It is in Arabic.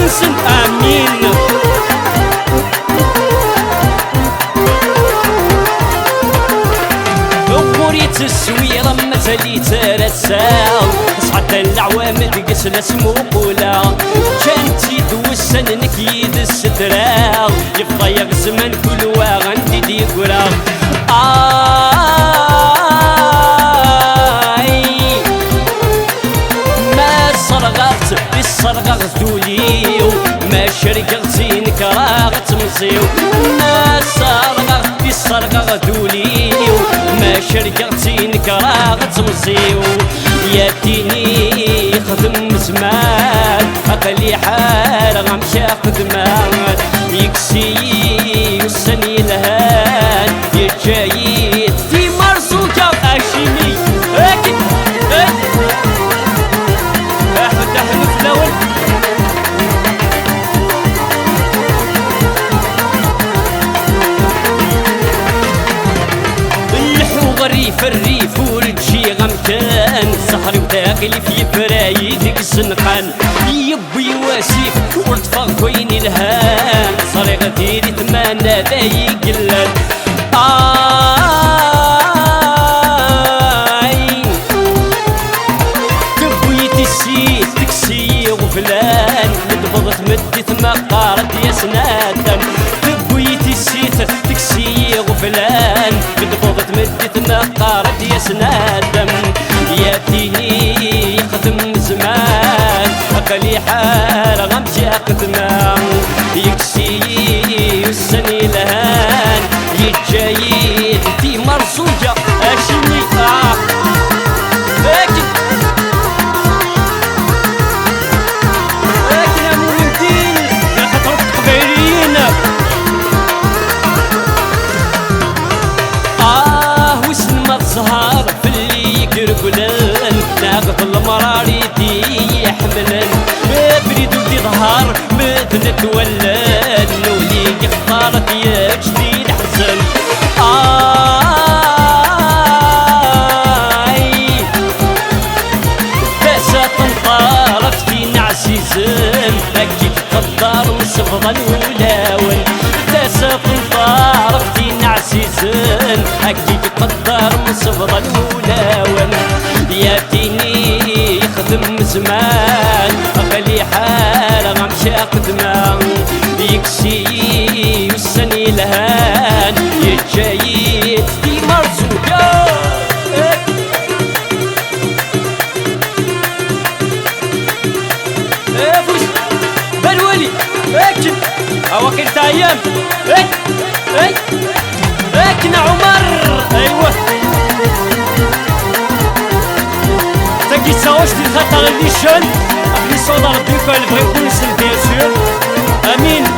نسن امين. وقريت السويرة مثلي ترساو صعد العوام تقس لسمو قولا كانتي دوسن نكيد الستراو يبقى يغزمن كل واغن دي قرا ما صرغت بالصرغة دوليو ما شرقتي نكراغت مصيو ما صرغت بالصرغة دوليو ما شرقتي نكراغت مصيو يا ديني خدم زمان أقلي حال غمشا خدمان يكسي والسني الهان يجايد في مرسوكة أشيمي أكيد أحمد أحمد الأول الريف ورجي غمكان سهري وداخلي في برايدك الزنقان يبي واسيف ورتفق وين الهان صريغ ديري تمانا ذاي قلان تبويتي السيد تكسي وفلان تبغض مدت ما قارد يا سنادم تبويتي السيد تكسي وفلان تبغض مدت ما قارد يا سنادم يا ديني يخدم زمان أقلي حال غمشي أقدمان يكسي والسني لهان يتجايد في مرصوجة أشني لكن ممكن يا خطرة قبيلين وسن ما تظهر في اللي يقرقلن ناقض المراري دي يحملن بريد ولدي ظهر مثل تولن ولي اختارت يا جديد حسن باسا تنطارت في نعسيزن اكيد قدر مصفضا ولاون باسا تنطارت في نعسيزن اكيد قدر مصفضا ولاون يا ديني يخدم زمان أقلي حال غمشا قدمان يكسي والسني لهان يتجايد في مرزوقة فوز بالولي اكن اواكل تايام اكن عمر ايوه qui s'arrange du traitement de l'émission, après son dans le but, elle devrait vous laisser bien sûr. Amine.